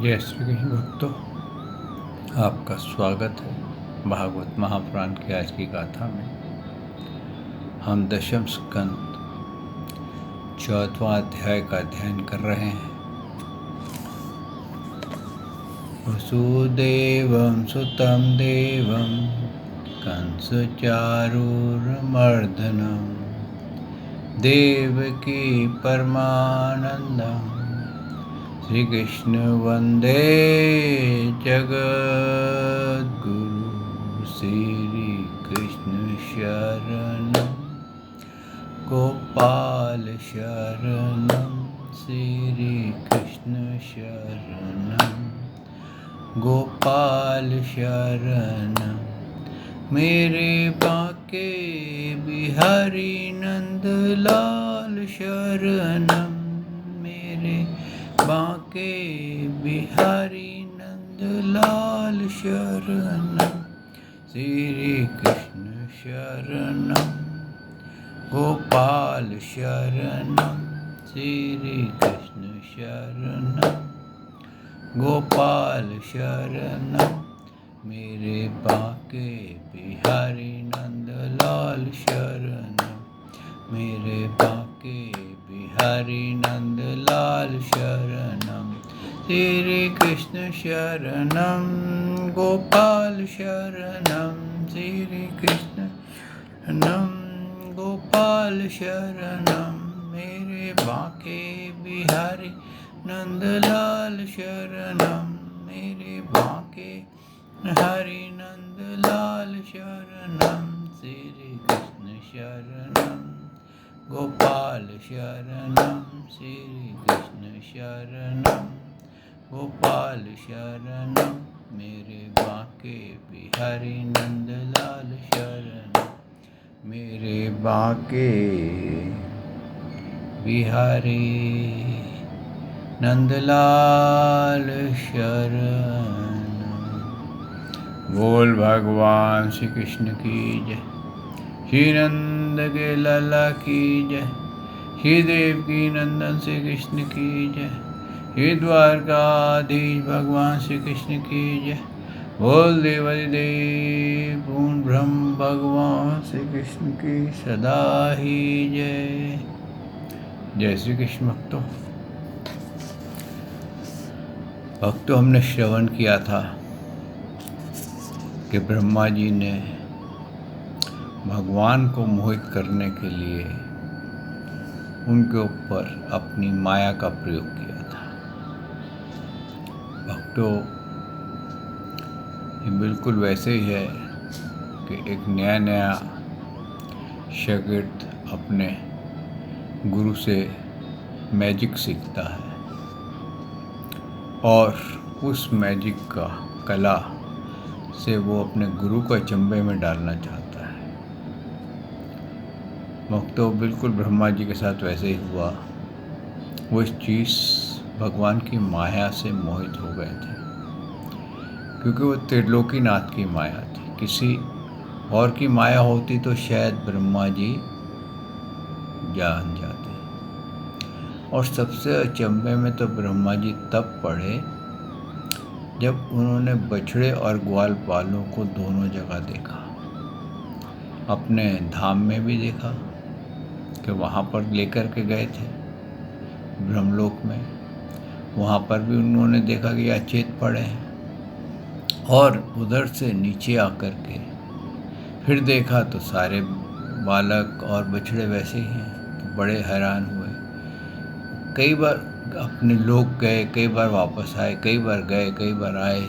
जय श्री कृष्ण भक्तों, आपका स्वागत है भागवत महापुराण की आज की गाथा में। हम दशम स्कंद 4वां अध्याय का अध्ययन कर रहे हैं। वसुदेवं सुतं देवं कंसचारूरमर्दनं देवकी परमानन्दं श्री कृष्ण वंदे जगद्गुरु। श्री कृष्ण शरणं गोपाल शरणं श्री कृष्ण शरणं गोपाल शरणं मेरे बाके बिहारी नंदलाल शरणं मेरे बाके बिहारी नंदलाल शरणं श्री कृष्ण शरणं गोपाल शरणं श्री कृष्ण शरणं गोपाल शरणं मेरे बाके बिहारी नंदलाल शरणं मेरे बाके बिहारी नंदलाल शरणं श्री कृष्ण शरणं गोपाल शरणं श्री कृष्ण शरणं गोपाल शरणं मेरे बाके बिहारी नंदलाल शरणं मेरे बाके हरि नंदलाल शरणं श्री कृष्ण शरणं गोपाल शरणं श्री कृष्ण शरणं गोपाल शरणं मेरे बाके बिहारी नंदलाल शरणं मेरे बाके बिहारी नंदलाल शरणं। बोल भगवान श्री कृष्ण की जय, श्री नंद के लाला की जय, श्री देव की नंदन श्री कृष्ण की जय, श्री द्वारकाधीश भगवान श्री कृष्ण की जय। बोल देवादिदेव पूर्ण ब्रह्म भगवान श्री कृष्ण की सदा ही जय। जय श्री कृष्ण भक्तों, हमने श्रवण किया था कि ब्रह्मा जी ने भगवान को मोहित करने के लिए उनके ऊपर अपनी माया का प्रयोग किया था। भक्तों, ये बिल्कुल वैसे ही है कि एक नया शागिर्द अपने गुरु से मैजिक सीखता है और उस मैजिक का कला से वो अपने गुरु को अचंभे में डालना चाहता है। भक्तों, बिल्कुल ब्रह्मा जी के साथ वैसे ही हुआ। वो इस चीज़ भगवान की माया से मोहित हो गए थे, क्योंकि वो त्रिलोकीनाथ की माया थी। किसी और की माया होती तो शायद ब्रह्मा जी जान जाते। और सबसे अचंभे में तो ब्रह्मा जी तब पड़े जब उन्होंने बछड़े और ग्वालपालों को दोनों जगह देखा। अपने धाम में भी देखा कि वहाँ पर लेकर के गए थे ब्रह्मलोक में, वहाँ पर भी उन्होंने देखा कि अचेत पड़े हैं। और उधर से नीचे आकर के फिर देखा तो सारे बालक और बछड़े वैसे ही हैं। तो बड़े हैरान हुए। कई बार अपने लोग गए, कई बार वापस आए, कई बार गए, कई बार आए,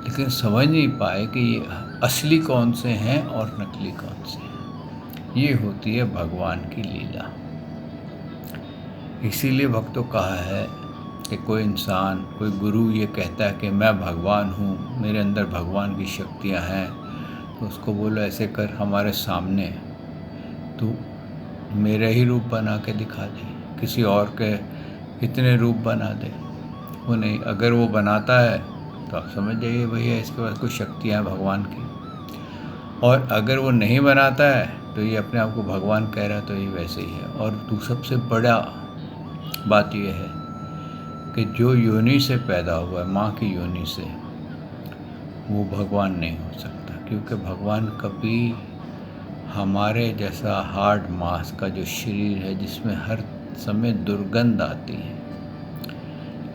लेकिन समझ नहीं पाए कि ये असली कौन से हैं और नकली कौन से हैं। ये होती है भगवान की लीला। इसीलिए भक्तों कहा है कि कोई इंसान, कोई गुरु ये कहता है कि मैं भगवान हूँ, मेरे अंदर भगवान की शक्तियाँ हैं, तो उसको बोलो ऐसे कर, हमारे सामने तू मेरा ही रूप बना के दिखा दे, किसी और के इतने रूप बना दे। वो नहीं, अगर वो बनाता है तो आप समझ जाइए भैया इसके पास कुछ शक्तियाँ हैं भगवान की। और अगर वो नहीं बनाता है तो ये अपने आप को भगवान कह रहा है, तो ये वैसे ही है। और सबसे बड़ा बात यह है कि जो योनि से पैदा हुआ है, माँ की योनि से, वो भगवान नहीं हो सकता, क्योंकि भगवान कभी हमारे जैसा हार्ड मांस का जो शरीर है जिसमें हर समय दुर्गंध आती है।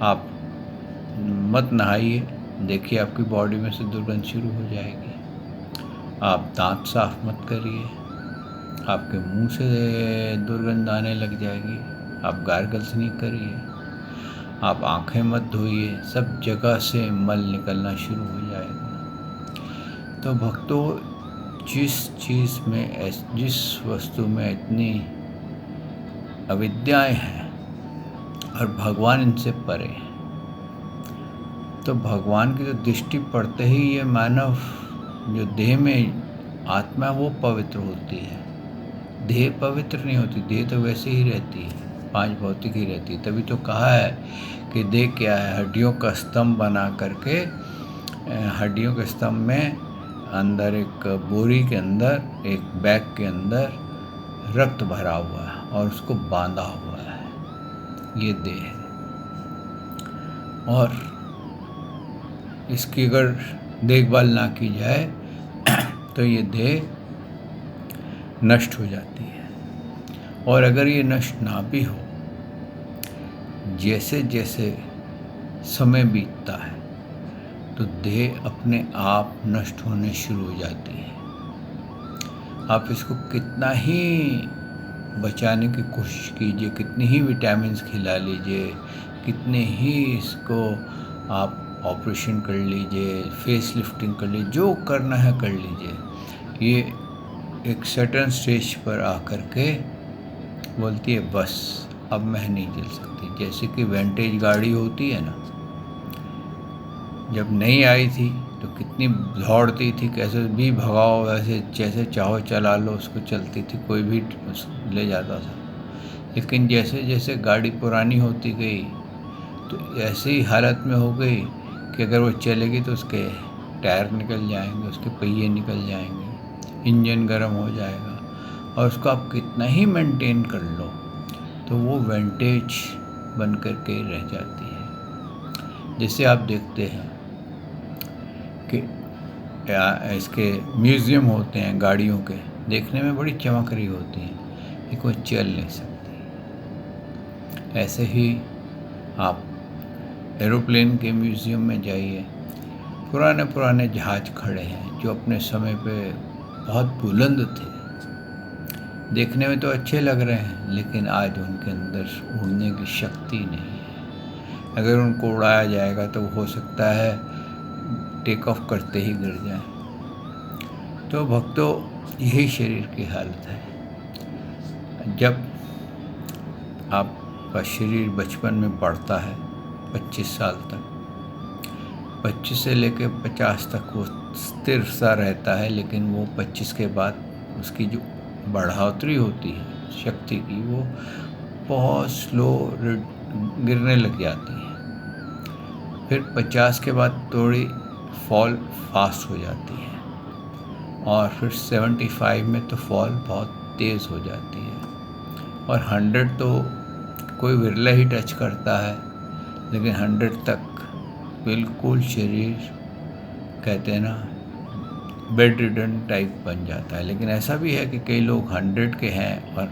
आप मत नहाइए, देखिए आपकी बॉडी में से दुर्गंध शुरू हो जाएगी। आप दांत साफ मत करिए, आपके मुंह से दुर्गंध आने लग जाएगी। आप गार्गल्स नहीं करिए, आप आंखें मत धोइए, सब जगह से मल निकलना शुरू हो जाएगा। तो भक्तों, जिस वस्तु में इतनी अविद्याएं हैं और भगवान इनसे परे है, तो भगवान की तो दृष्टि पड़ते ही ये मानव जो देह में आत्मा वो पवित्र होती है। देह पवित्र नहीं होती, देह तो वैसे ही रहती है, पांच भौतिक ही रहती है। तभी तो कहा है कि देह क्या है, हड्डियों का स्तंभ बना करके, हड्डियों के स्तंभ में अंदर एक बोरी के अंदर, एक बैग के अंदर रक्त भरा हुआ है और उसको बांधा हुआ है, ये देह है। और इसकी अगर देखभाल ना की जाए तो ये देह नष्ट हो जाती है। और अगर ये नष्ट ना भी हो, जैसे जैसे समय बीतता है तो देह अपने आप नष्ट होने शुरू हो जाती है। आप इसको कितना ही बचाने की कोशिश कीजिए, कितनी ही विटामिन्स खिला लीजिए, कितने ही इसको आप ऑपरेशन कर लीजिए, फेस लिफ्टिंग कर लीजिए, जो करना है कर लीजिए, ये एक सर्टेन स्टेज पर आकर के बोलती है बस अब मैं नहीं चल सकती। जैसे कि विंटेज गाड़ी होती है ना, जब नई आई थी तो कितनी दौड़ती थी, कैसे भी भगाओ वैसे जैसे चाहो चला लो, उसको चलती थी, कोई भी ले जाता था। लेकिन जैसे जैसे गाड़ी पुरानी होती गई तो ऐसी हालत में हो गई कि अगर वो चलेगी तो उसके टायर निकल जाएंगे, उसके पहिए निकल जाएंगे, इंजन गर्म हो जाएगा, और उसको आप कितना ही मेंटेन कर लो तो वो विंटेज बन कर के रह जाती है। जैसे आप देखते हैं कि इसके म्यूज़ियम होते हैं गाड़ियों के, देखने में बड़ी चमक रही होती हैं, ये कोई चल नहीं सकती। ऐसे ही आप एरोप्लेन के म्यूज़ियम में जाइए, पुराने पुराने जहाज़ खड़े हैं जो अपने समय पे बहुत बुलंद थे, देखने में तो अच्छे लग रहे हैं, लेकिन आज उनके अंदर उड़ने की शक्ति नहीं है। अगर उनको उड़ाया जाएगा तो हो सकता है टेक ऑफ करते ही गिर जाए। तो भक्तों, यही शरीर की हालत है। जब आपका शरीर बचपन में बढ़ता है 25 साल तक, 25 से लेकर 50 तक वो स्थिर सा रहता है, लेकिन वो 25 के बाद उसकी जो बढ़ोतरी होती है शक्ति की, वो बहुत स्लो गिरने लग जाती है। फिर 50 के बाद थोड़ी फॉल फास्ट हो जाती है, और फिर 75 में तो फॉल बहुत तेज़ हो जाती है, और 100 तो कोई विरला ही टच करता है, लेकिन 100 तक बिल्कुल शरीर कहते हैं ना बेड रिडन टाइप बन जाता है। लेकिन ऐसा भी है कि कई लोग 100 के हैं और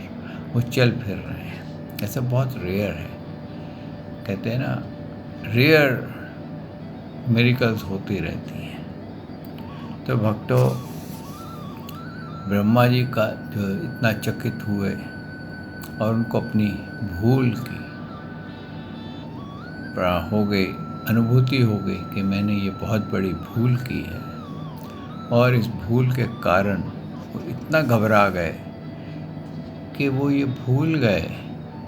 वो चल फिर रहे हैं, ऐसा बहुत रेयर है। कहते हैं ना रेयर मिरेकल्स होती रहती हैं। तो भक्तों, ब्रह्मा जी का जो इतना चकित हुए और उनको अपनी भूल की हो गई, अनुभूति हो गई कि मैंने ये बहुत बड़ी भूल की है, और इस भूल के कारण वो इतना घबरा गए कि वो ये भूल गए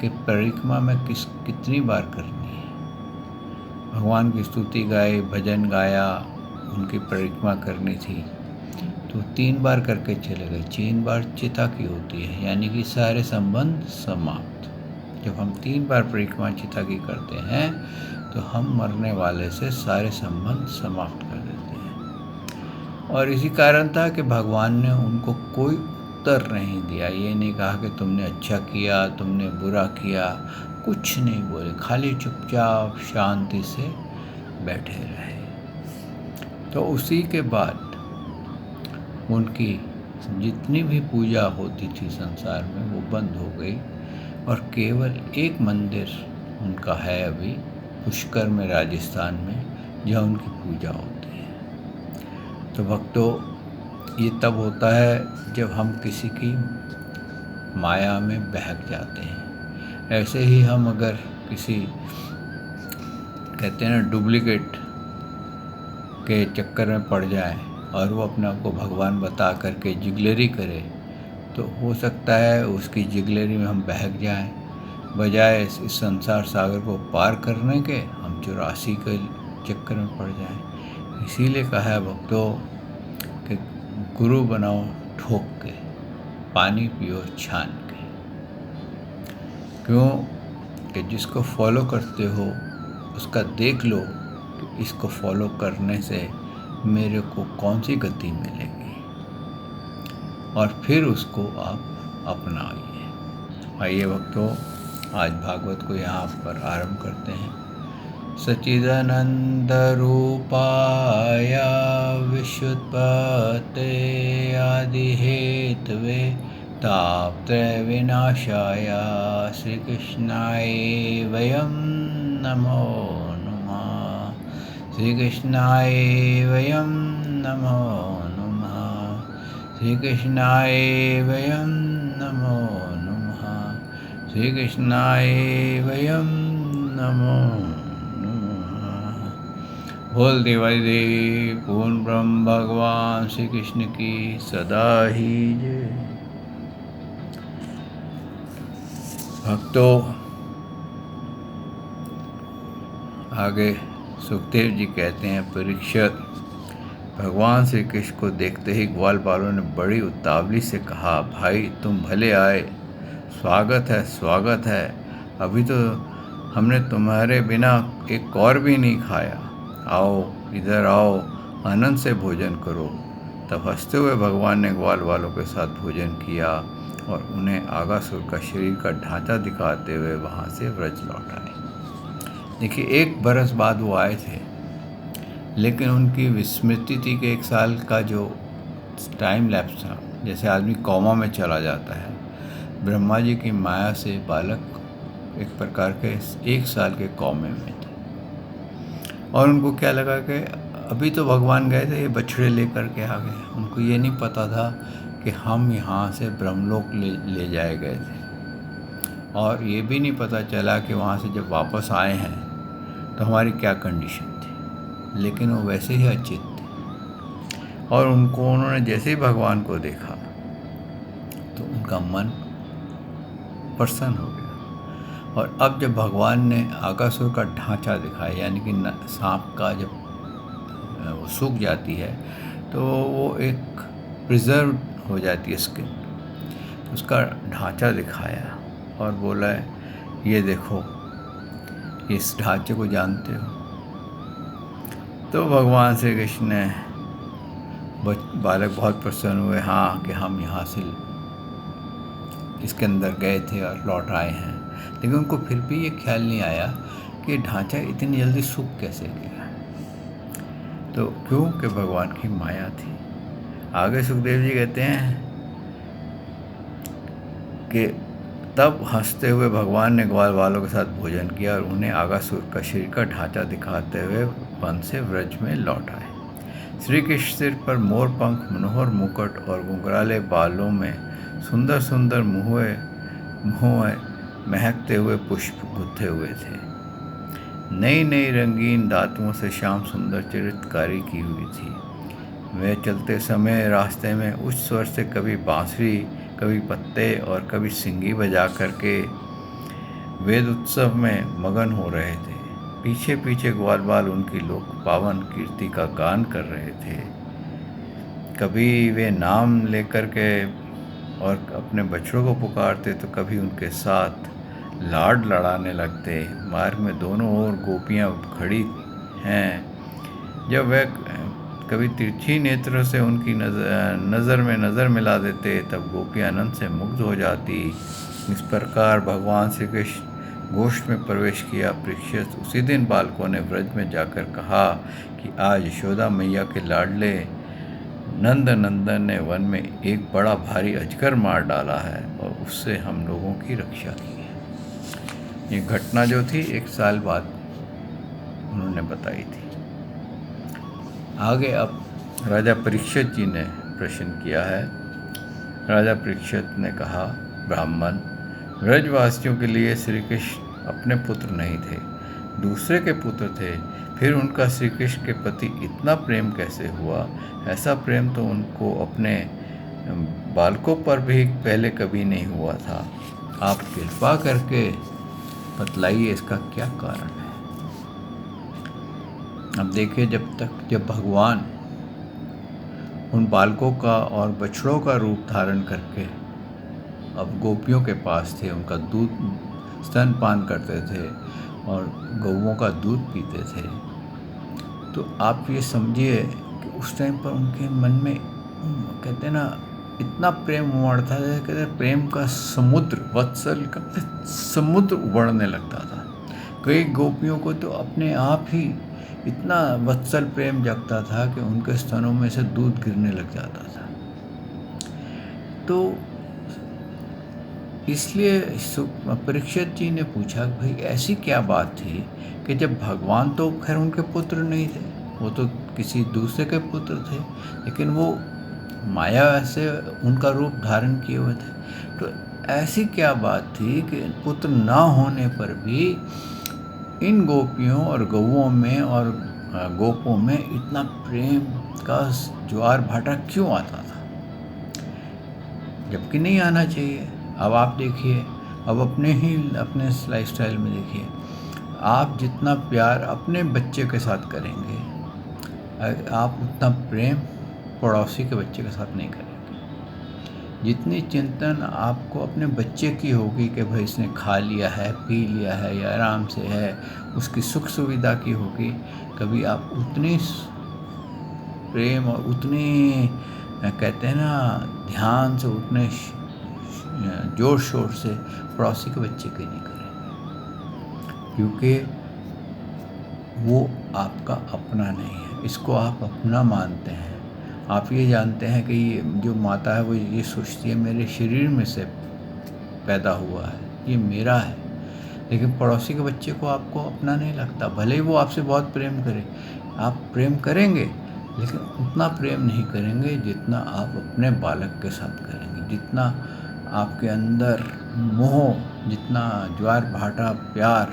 कि परिक्रमा में कितनी बार करनी है। भगवान की स्तुति गाई, भजन गाया, उनकी परिक्रमा करनी थी तो 3 बार करके चले गए। 3 बार चिता की होती है, यानी कि सारे संबंध समाप्त। जब हम 3 बार परिक्रमा चिता की करते हैं तो हम मरने वाले से सारे संबंध समाप्त कर देते हैं। और इसी कारण था कि भगवान ने उनको कोई उत्तर नहीं दिया, ये नहीं कहा कि तुमने अच्छा किया, तुमने बुरा किया, कुछ नहीं बोले, खाली चुपचाप शांति से बैठे रहे। तो उसी के बाद उनकी जितनी भी पूजा होती थी संसार में वो बंद हो गई, और केवल एक मंदिर उनका है अभी पुष्कर में, राजस्थान में, जहाँ उनकी पूजा होती है। तो भक्तों, ये तब होता है जब हम किसी की माया में बहक जाते हैं। ऐसे ही हम अगर किसी, कहते हैं ना, डुप्लीकेट के चक्कर में पड़ जाएं और वो अपने आप को भगवान बता करके जिगलेरी करे, तो हो सकता है उसकी जिगलेरी में हम बहक जाएं, बजाय इस संसार सागर को पार करने के हम 84 के चक्कर में पड़ जाएं। इसीलिए कहा है भक्तों कि गुरु बनाओ ठोक के, पानी पियो छान के। क्यों कि जिसको फॉलो करते हो उसका देख लो कि इसको फॉलो करने से मेरे को कौन सी गति मिलेगी, और फिर उसको आप अपनाइए। आइए भक्तों, आज भागवत को यहाँ पर आरंभ करते हैं। सच्चिदानंद रूपाय विश्वोत्पत्ते आदि हेतवे तापत्रय विनाशाय श्री कृष्णाय वयं नमो नमः। श्री कृष्णाय वयं नमो नमः। श्री कृष्णाय वयं नमो नमः। श्री कृष्णाय वयं नमो नमः। बोल देवाई देव पूर्ण ब्रह्म भगवान श्री कृष्ण की सदा ही जय। भक्तों, आगे सुखदेव जी कहते हैं, परीक्षित, भगवान श्री कृष्ण को देखते ही ग्वालवालों ने बड़ी उतावली से कहा, भाई तुम भले आए, स्वागत है स्वागत है। अभी तो हमने तुम्हारे बिना एक कौर भी नहीं खाया, आओ इधर आओ, आनंद से भोजन करो। तब हंसते हुए भगवान ने ग्वाल वालों के साथ भोजन किया और उन्हें आगासुर का शरीर का ढांचा दिखाते हुए वहाँ से व्रज लौट आए। देखिए, 1 बरस बाद वो आए थे, लेकिन उनकी विस्मृति थी कि 1 साल का जो टाइम लैप्स था, जैसे आदमी कोमा में चला जाता है, ब्रह्मा जी की माया से बालक एक प्रकार के 1 साल के कोमे में थे। और उनको क्या लगा कि अभी तो भगवान गए थे, ये बछड़े लेकर के आ गए। उनको ये नहीं पता था कि हम यहाँ से ब्रह्मलोक ले जाए गए थे, और ये भी नहीं पता चला कि वहाँ से जब वापस आए हैं तो हमारी क्या कंडीशन थी। लेकिन वो वैसे ही अचित थे, और उन्होंने जैसे ही भगवान को देखा तो उनका मन प्रसन्न हो गया। और अब जब भगवान ने आकासुर का ढांचा दिखाया, यानी कि सांप का जब वो सूख जाती है तो वो एक प्रिजर्व हो जाती है स्किन, उसका ढांचा दिखाया और बोला, ये देखो, इस ढांचे को जानते हो? तो भगवान श्री कृष्ण ने, बालक बहुत प्रसन्न हुए, हाँ, कि हम यहाँ से इसके अंदर गए थे और लौट आए हैं। लेकिन उनको फिर भी ये ख्याल नहीं आया कि ढांचा इतनी जल्दी सूख कैसे गया। तो क्योंकि भगवान की माया थी। आगे सुखदेव जी कहते हैं कि तब हंसते हुए भगवान ने ग्वाल वालों के साथ भोजन किया और उन्हें आगासुर का शरीर का ढांचा दिखाते हुए वन से व्रज में लौट आए। श्री कृष्ण सिर पर मोर पंख, मनोहर मुकुट और घुंघराले बालों में सुंदर सुंदर मुँह महकते हुए पुष्प गुथे हुए थे। नई नई रंगीन धातुओं से श्याम सुंदर चित्रकारी की हुई थी। वे चलते समय रास्ते में उच्च स्वर से कभी बांसुरी, कभी पत्ते और कभी सिंगी बजा करके वेद उत्सव में मगन हो रहे थे। पीछे पीछे ग्वाल बाल उनकी लोक पावन कीर्ति का गान कर रहे थे। कभी वे नाम लेकर के और अपने बछड़ों को पुकारते तो कभी उनके साथ लाड लड़ाने लगते। मार्ग में दोनों ओर गोपियाँ खड़ी हैं। जब वह कभी तिरछी नेत्रों से उनकी नज़र में नज़र मिला देते तब गोपियाँ आनंद से मुग्ध हो जाती। इस प्रकार भगवान श्री कृष्ण गोष्ठ में प्रवेश किया। परीक्षित उसी दिन बालकों ने व्रज में जाकर कहा कि आज यशोदा मैया के लाडले नंद नंदन ने वन में एक बड़ा भारी अजगर मार डाला है और उससे हम लोगों की रक्षा की है। ये घटना जो थी 1 साल बाद उन्होंने बताई थी। आगे अब राजा परीक्षित जी ने प्रश्न किया है। राजा परीक्षित ने कहा, ब्राह्मण, ब्रजवासियों के लिए श्री कृष्ण अपने पुत्र नहीं थे, दूसरे के पुत्र थे। फिर उनका श्री कृष्ण के प्रति इतना प्रेम कैसे हुआ? ऐसा प्रेम तो उनको अपने बालकों पर भी पहले कभी नहीं हुआ था। आप कृपा करके बतलाइए इसका क्या कारण है। अब देखिए, जब भगवान उन बालकों का और बछड़ों का रूप धारण करके अब गोपियों के पास थे, उनका दूध स्तनपान करते थे और गौओं का दूध पीते थे, तो आप ये समझिए कि उस टाइम पर उनके मन में कहते हैं ना, इतना प्रेम उमड़ता था। कहते हैं प्रेम का समुद्र, वत्सल का समुद्र उबड़ने लगता था। कई गोपियों को तो अपने आप ही इतना वत्सल प्रेम जगता था कि उनके स्तनों में से दूध गिरने लग जाता था। तो इसलिए परीक्षित जी ने पूछा, भाई ऐसी क्या बात थी कि जब भगवान तो खैर उनके पुत्र नहीं थे, वो तो किसी दूसरे के पुत्र थे, लेकिन वो माया से उनका रूप धारण किए हुए थे। तो ऐसी क्या बात थी कि पुत्र ना होने पर भी इन गोपियों और गौओं में और गोपों में इतना प्रेम का ज्वार भाटा क्यों आता था, जबकि नहीं आना चाहिए। अब आप देखिए, अब अपने लाइफस्टाइल में देखिए, आप जितना प्यार अपने बच्चे के साथ करेंगे, आप उतना प्रेम पड़ोसी के बच्चे के साथ नहीं करेंगे। जितनी चिंतन आपको अपने बच्चे की होगी कि भाई इसने खा लिया है, पी लिया है या आराम से है, उसकी सुख सुविधा की होगी, कभी आप उतनी प्रेम और उतनी कहते हैं ना ध्यान से, उतने जोर शोर से पड़ोसी के बच्चे की नहीं करेंगे, क्योंकि वो आपका अपना नहीं है। इसको आप अपना मानते हैं। आप ये जानते हैं कि ये जो माता है वो ये सोचती है मेरे शरीर में से पैदा हुआ है, ये मेरा है। लेकिन पड़ोसी के बच्चे को आपको अपना नहीं लगता, भले ही वो आपसे बहुत प्रेम करे। आप प्रेम करेंगे, लेकिन उतना प्रेम नहीं करेंगे जितना आप अपने बालक के साथ करेंगे। जितना आपके अंदर मोह, जितना ज्वार भाटा प्यार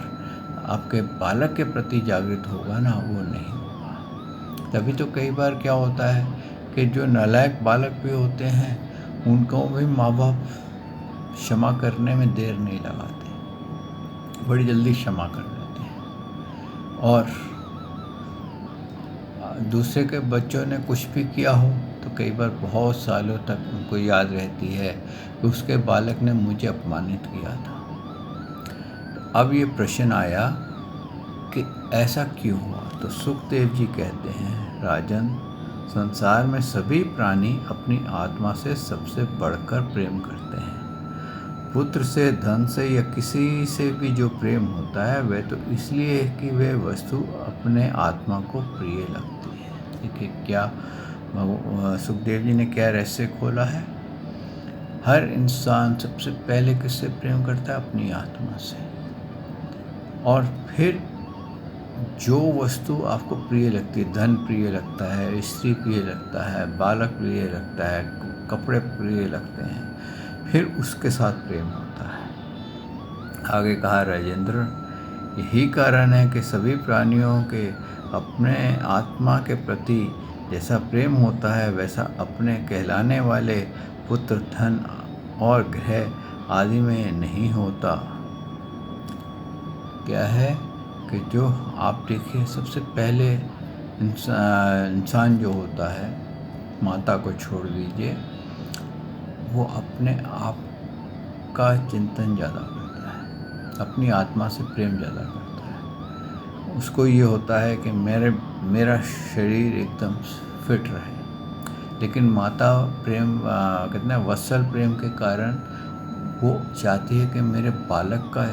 आपके बालक के प्रति जागृत होगा ना, वो नहीं होगा। तभी तो कई बार क्या होता है कि जो नालायक बालक भी होते हैं, उनको भी माँ बाप क्षमा करने में देर नहीं लगाते, बड़ी जल्दी क्षमा कर देते हैं। और दूसरे के बच्चों ने कुछ भी किया हो तो कई बार बहुत सालों तक उनको याद रहती है कि उसके बालक ने मुझे अपमानित किया था। तो अब ये प्रश्न आया कि ऐसा क्यों हुआ? तो सुखदेव जी कहते हैं, राजन, संसार में सभी प्राणी अपनी आत्मा से सबसे बढ़कर प्रेम करते हैं। पुत्र से, धन से या किसी से भी जो प्रेम होता है वह तो इसलिए है कि वह वस्तु अपने आत्मा को प्रिय लगती है। देखिए क्या सुखदेव जी ने क्या रहस्य खोला है। हर इंसान सबसे पहले किससे प्रेम करता है? अपनी आत्मा से। और फिर जो वस्तु आपको प्रिय लगती है, धन प्रिय लगता है, स्त्री प्रिय लगता है, बालक प्रिय लगता है, कपड़े प्रिय लगते हैं, फिर उसके साथ प्रेम होता है। आगे कहा, राजेंद्र, यही कारण है कि सभी प्राणियों के अपने आत्मा के प्रति जैसा प्रेम होता है, वैसा अपने कहलाने वाले पुत्र, धन और ग्रह आदि में नहीं होता। क्या है कि जो आप देखिए, सबसे पहले इंसान जो होता है, माता को छोड़ दीजिए, वो अपने आप का चिंतन ज़्यादा करता है, अपनी आत्मा से प्रेम ज़्यादा करता है। उसको ये होता है कि मेरा शरीर एकदम फिट रहे। लेकिन माता प्रेम कहते हैं वत्सल प्रेम के कारण वो चाहती है कि मेरे बालक का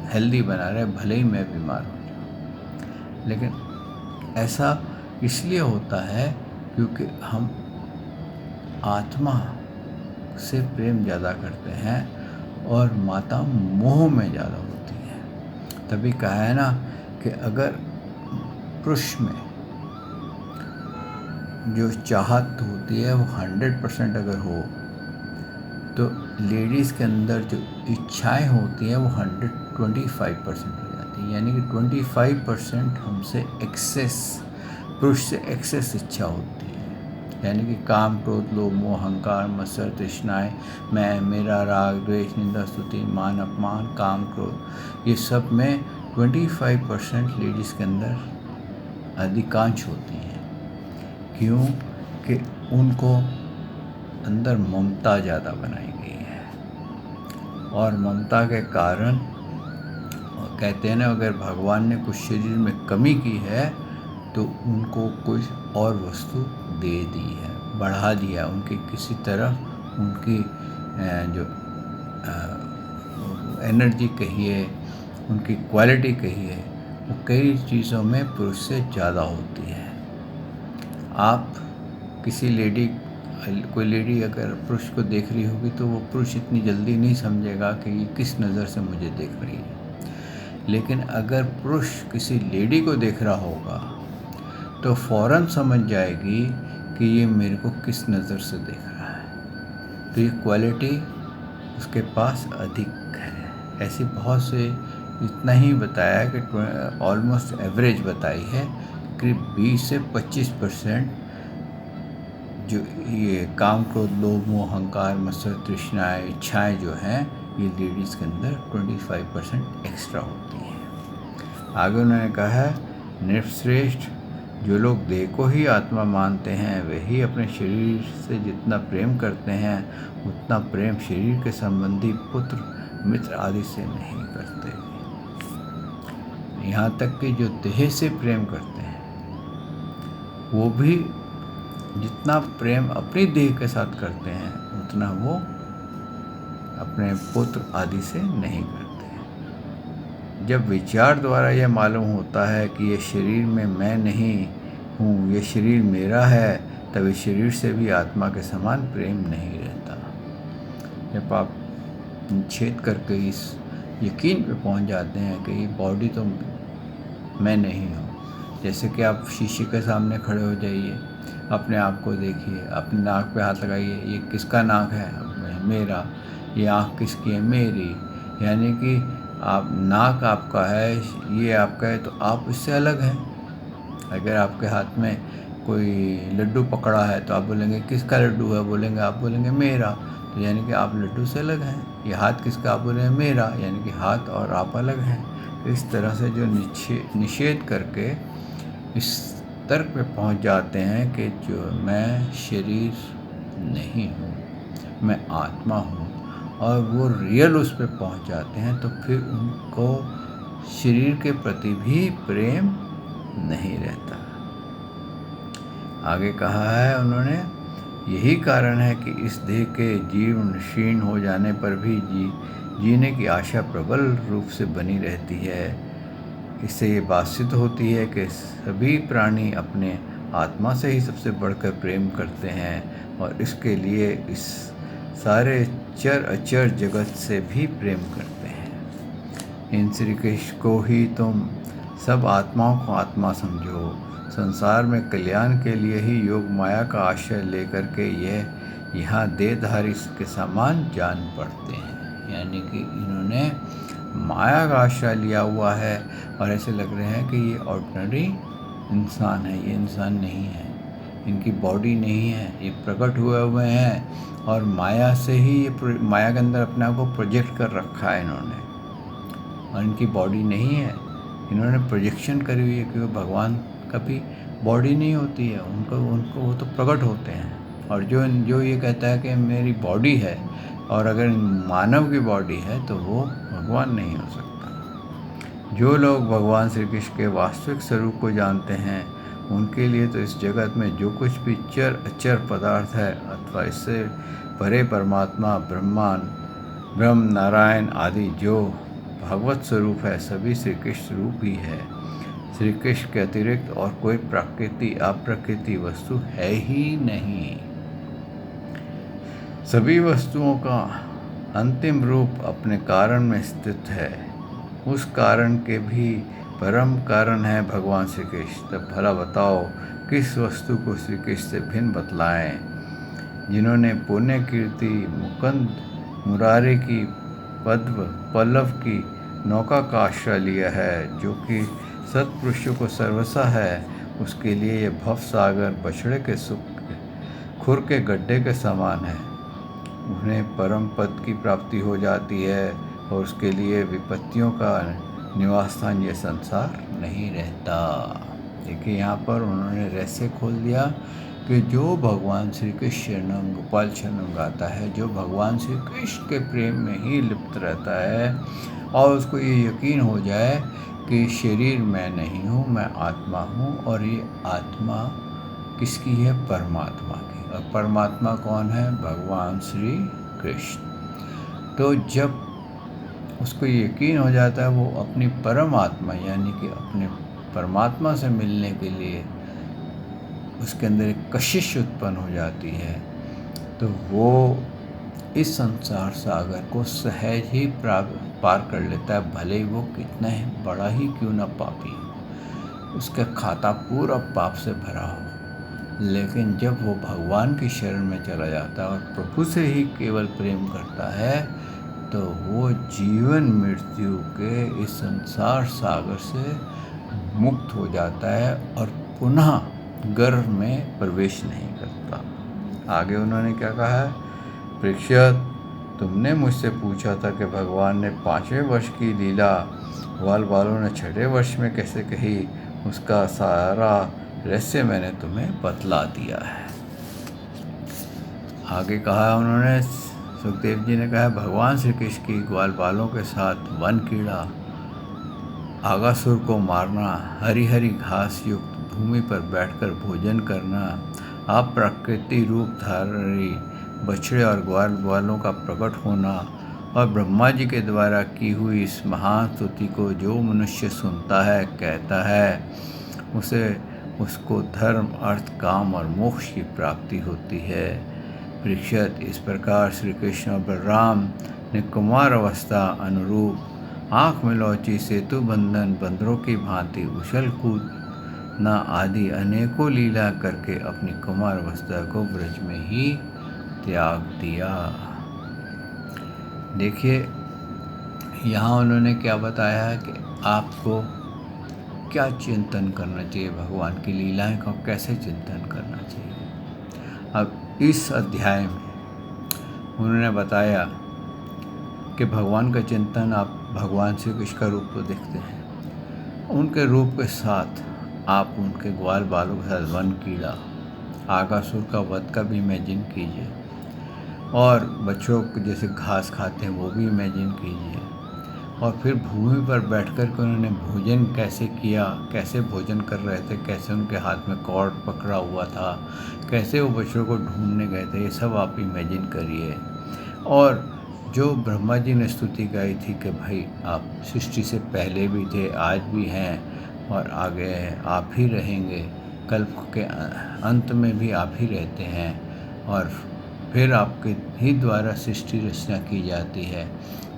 हेल्दी बना रहे, भले ही मैं बीमार हो जाऊँ। लेकिन ऐसा इसलिए होता है क्योंकि हम आत्मा से प्रेम ज़्यादा करते हैं और माता मोह में ज़्यादा होती है। तभी कहा है ना कि अगर पुरुष में जो चाहत होती है वो 100% अगर हो, तो लेडीज़ के अंदर जो इच्छाएं होती हैं वो 125% हो जाती है। यानी कि 25% हमसे एक्सेस, पुरुष से एक्सेस इच्छा होती है। यानी कि काम, क्रोध, लोभ, मोह, अहंकार, मत्सर, तृष्णाएं, मैं, मेरा, राग, द्वेष, निंदा, स्तुति, मान, अपमान, काम, क्रोध, ये सब में 25% लेडीज़ के अंदर अधिकांश होती हैं। क्यों? कि उनको अंदर ममता ज़्यादा बनाई गई है, और ममता के कारण कहते हैं ना, अगर भगवान ने कुछ शरीर में कमी की है तो उनको कुछ और वस्तु दे दी है, बढ़ा दिया, उनकी किसी तरह उनकी जो एनर्जी कहिए, उनकी क्वालिटी कहिए, वो कई चीज़ों में पुरुष से ज़्यादा होती है। आप किसी लेडी, कोई लेडी अगर पुरुष को देख रही होगी तो वो पुरुष इतनी जल्दी नहीं समझेगा कि ये किस नज़र से मुझे देख रही है। लेकिन अगर पुरुष किसी लेडी को देख रहा होगा तो फ़ौरन समझ जाएगी कि ये मेरे को किस नज़र से देख रहा है। तो ये क्वालिटी उसके पास अधिक है। ऐसी बहुत से, इतना ही बताया कि ऑलमोस्ट एवरेज बताई है, करीब 20 से 25% जो ये काम, क्रोध, लोभ, मोह, अहंकार, मत्सर, तृष्णाएं, इच्छाएं जो हैं, ये लेडीज़ के अंदर 25% एक्स्ट्रा होती हैं। आगे उन्होंने कहा है, नृपश्रेष्ठ, जो लोग देह को ही आत्मा मानते हैं वही अपने शरीर से जितना प्रेम करते हैं उतना प्रेम शरीर के संबंधी पुत्र, मित्र आदि से नहीं करते। यहाँ तक कि जो देह से प्रेम करते हैं वो भी जितना प्रेम अपनी देह के साथ करते हैं उतना वो अपने पुत्र आदि से नहीं करते। जब विचार द्वारा यह मालूम होता है कि ये शरीर में मैं नहीं हूँ, ये शरीर मेरा है, तब इस शरीर से भी आत्मा के समान प्रेम नहीं रहता। जब आप छेद करके इस यकीन पे पहुँच जाते हैं कि ये बॉडी तो मैं नहीं हूँ, जैसे कि आप शीशे के सामने खड़े हो जाइए, अपने आप को देखिए, अपने नाक पे हाथ लगाइए, ये किसका नाक है? मेरा। ये आँख किसकी है? मेरी। यानी कि आप, नाक आपका है, ये आपका है, तो आप इससे अलग हैं। अगर आपके हाथ में कोई लड्डू पकड़ा है तो आप बोलेंगे किसका लड्डू है? बोलेंगे, आप बोलेंगे मेरा। तो यानी कि आप लड्डू से अलग हैं। ये हाथ किसका? आप बोलेंगे मेरा, यानी कि हाथ और आप अलग हैं। तो इस तरह से जो निषेध करके इस तर्क पे पहुंच जाते हैं कि जो मैं शरीर नहीं हूँ, मैं आत्मा हूँ, और वो रियल उस पे पहुंच जाते हैं, तो फिर उनको शरीर के प्रति भी प्रेम नहीं रहता। आगे कहा है उन्होंने, यही कारण है कि इस देह के जीवन क्षीण हो जाने पर भी जीने की आशा प्रबल रूप से बनी रहती है। इससे ये बात सिद्ध होती है कि सभी प्राणी अपने आत्मा से ही सबसे बढ़कर प्रेम करते हैं और इसके लिए इस सारे चर अचर जगत से भी प्रेम करते हैं। इन श्री कृष्ण को ही तुम सब आत्माओं को आत्मा समझो। संसार में कल्याण के लिए ही योग माया का आश्रय लेकर के यह यहाँ देहधारी के समान जान पड़ते हैं। यानी कि इन्होंने माया का आश्रय लिया हुआ है और ऐसे लग रहे हैं कि ये ऑर्डिनरी इंसान है, ये इंसान नहीं है, इनकी बॉडी नहीं है, ये प्रकट हुए हैं और माया से ही ये माया के अंदर अपने आप को प्रोजेक्ट कर रखा है इन्होंने, और इनकी बॉडी नहीं है। इन्होंने प्रोजेक्शन करी हुई है क्योंकि भगवान का भी बॉडी नहीं होती है, उनको वो तो प्रकट होते हैं। और जो ये कहता है कि मेरी बॉडी है, और अगर मानव की बॉडी है तो वो भगवान नहीं हो सकता। जो लोग भगवान श्री कृष्ण के वास्तविक स्वरूप को जानते हैं उनके लिए तो इस जगत में जो कुछ भी चर अचर पदार्थ है अथवा इससे परे परमात्मा, ब्रह्म, नारायण आदि जो भागवत स्वरूप है, सभी श्री कृष्ण रूप ही है। श्री कृष्ण के अतिरिक्त और कोई प्रकृति अप्रकृति वस्तु है ही नहीं। सभी वस्तुओं का अंतिम रूप अपने कारण में स्थित है। उस कारण के भी परम कारण है भगवान श्री कृष्ण। तब भला बताओ किस वस्तु को श्री कृष्ण से भिन्न बतलाएं, जिन्होंने पुण्य कीर्ति मुकुंद मुरारी की पद्म पल्लव की नौका का आश्रय लिया है, जो कि सत्पुरुषों को सर्वसा है। उसके लिए यह भव सागर बछड़े के सुख खुर के गड्ढे के समान है। उन्हें परम पद की प्राप्ति हो जाती है और उसके लिए विपत्तियों का निवास स्थान यह संसार नहीं रहता। देखिए यहाँ पर उन्होंने रहस्य खोल दिया कि जो भगवान श्री कृष्ण शरणम गोपाल शरणम गाता है, जो भगवान श्री कृष्ण के प्रेम में ही लिप्त रहता है और उसको ये यकीन हो जाए कि शरीर मैं नहीं हूँ, मैं आत्मा हूँ और ये आत्मा किसकी है? परमात्मा की। और परमात्मा कौन है? भगवान श्री कृष्ण। तो जब उसको यकीन हो जाता है, वो अपनी परमात्मा यानी कि अपने परमात्मा से मिलने के लिए उसके अंदर एक कशिश उत्पन्न हो जाती है, तो वो इस संसार सागर को सहज ही पार कर लेता है, भले ही वो कितना ही बड़ा ही क्यों ना पापी हो, उसका खाता पूरा पाप से भरा हो। लेकिन जब वो भगवान की शरण में चला जाता है और प्रभु से ही केवल प्रेम करता है, तो वो जीवन मृत्यु के इस संसार सागर से मुक्त हो जाता है और पुनः गर्भ में प्रवेश नहीं करता। आगे उन्होंने क्या कहा है? परीक्षित, तुमने मुझसे पूछा था कि भगवान ने 5वें वर्ष की लीला ग्वाल बालों ने 6वें वर्ष में कैसे कही। उसका सारा रहस्य मैंने तुम्हें बतला दिया है। आगे कहा उन्होंने, सुखदेव जी ने कहा, भगवान श्री कृष्ण की ग्वाल बालों के साथ वन कीड़ा आगासुर को मारना, हरी हरी घास युक्त भूमि पर बैठकर भोजन करना, अप्रकृति रूप धारी बछड़े और ग्वाल बालों का प्रकट होना और ब्रह्मा जी के द्वारा की हुई इस महान स्तुति को जो मनुष्य सुनता है, कहता है, उसको धर्म अर्थ काम और मोक्ष की प्राप्ति होती है। परीक्षित, इस प्रकार श्री कृष्ण और बलराम ने कुमार अवस्था अनुरूप आँख में लौची सेतु बंधन बंदरों की भांति उछल कूद न आदि अनेकों लीला करके अपनी कुमार अवस्था को ब्रज में ही त्याग दिया। देखिए यहाँ उन्होंने क्या बताया है कि आपको क्या चिंतन करना चाहिए, भगवान की लीलाएं का कैसे चिंतन करना चाहिए। अब इस अध्याय में उन्होंने बताया कि भगवान का चिंतन, आप भगवान श्री कृष्ण का रूप तो देखते हैं, उनके रूप के साथ आप उनके ग्वाल बालों के साथ वन कीड़ा आगासुर का वध का भी इमेजिन कीजिए और बच्चों जैसे घास खाते हैं वो भी इमेजिन कीजिए। और फिर भूमि पर बैठकर के उन्होंने भोजन कैसे किया, कैसे भोजन कर रहे थे, कैसे उनके हाथ में कॉर्ड पकड़ा हुआ था, कैसे वो बच्चों को ढूंढने गए थे, ये सब आप इमेजिन करिए। और जो ब्रह्मा जी ने स्तुति गाई थी कि भाई आप सृष्टि से पहले भी थे, आज भी हैं और आगे आप ही रहेंगे, कल्प के अंत में भी आप ही रहते हैं और फिर आपके ही द्वारा सृष्टि रचना की जाती है।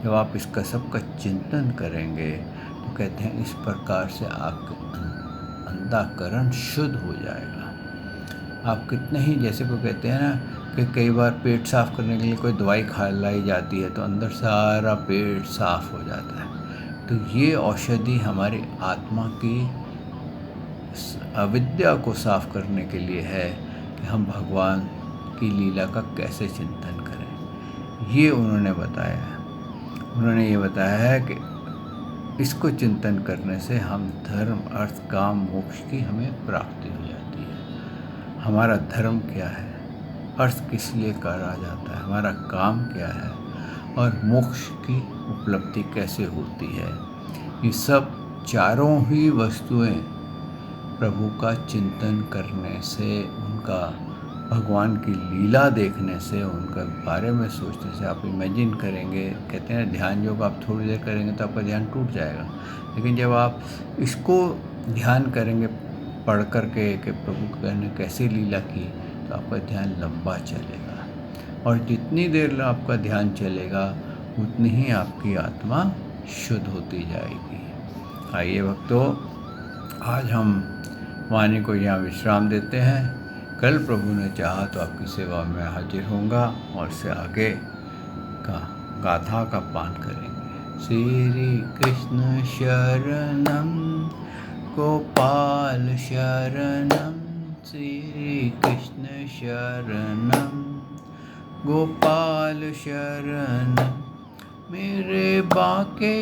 जब आप इसका सबका चिंतन करेंगे तो कहते हैं इस प्रकार से आपके अंतःकरण शुद्ध हो जाएगा। आप कितने ही, जैसे को कहते हैं ना कि कई बार पेट साफ़ करने के लिए कोई दवाई लाई जाती है तो अंदर सारा पेट साफ़ हो जाता है। तो ये औषधि हमारी आत्मा की अविद्या को साफ़ करने के लिए है कि हम भगवान की लीला का कैसे चिंतन करें, ये उन्होंने बताया है। उन्होंने ये बताया है कि इसको चिंतन करने से हम धर्म अर्थ काम मोक्ष की हमें प्राप्ति हो जाती है। हमारा धर्म क्या है, अर्थ किस लिए करा जाता है, हमारा काम क्या है और मोक्ष की उपलब्धि कैसे होती है, ये सब चारों ही वस्तुएं प्रभु का चिंतन करने से, उनका भगवान की लीला देखने से, उनके बारे में सोचने से, आप इमेजिन करेंगे, कहते हैं ध्यान योग आप थोड़ी देर करेंगे तो आपका ध्यान टूट जाएगा, लेकिन जब आप इसको ध्यान करेंगे पढ़ कर के कि प्रभु ने कैसे लीला की, तो आपका ध्यान लंबा चलेगा, और जितनी देर आपका ध्यान चलेगा उतनी ही आपकी आत्मा शुद्ध होती जाएगी। आइए भक्तों, आज हम वाणी को यहाँ विश्राम देते हैं। कल प्रभु ने चाहा तो आपकी सेवा में हाजिर होऊंगा और से आगे का गाथा का पान करेंगे। श्री कृष्ण शरणम गोपाल शरणम, श्री कृष्ण शरणम गोपाल शरणम, मेरे बाके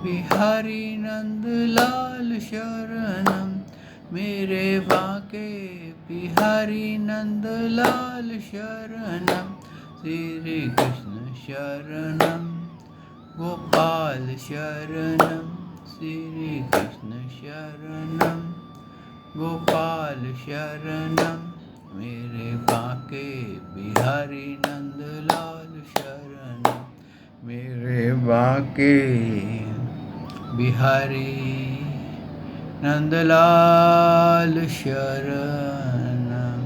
बिहारी नंद लाल शरणम, मेरे बाके बिहारी नंद लाल शरणम, श्री कृष्ण शरणम गोपाल शरणम, श्री कृष्ण शरणम गोपाल शरणम, मेरे बाके बिहारी नंद लाल शरणम, मेरे बाके बिहारी नंदलाल शरणम।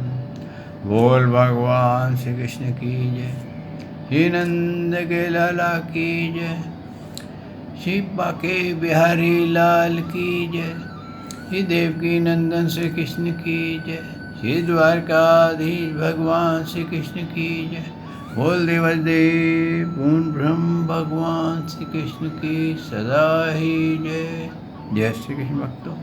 बोल भगवान श्री कृष्ण की जय, श्री नंद के लाला की जय, श्री बाके बिहारी लाल की जय, श्री देवकी नंदन श्री कृष्ण की जय, श्री द्वारकाधीश भगवान श्री कृष्ण की जय। बोल देवदेव पूर्ण ब्रह्म भगवान श्री कृष्ण की सदा ही जय। जय श्री कृष्ण भक्तों।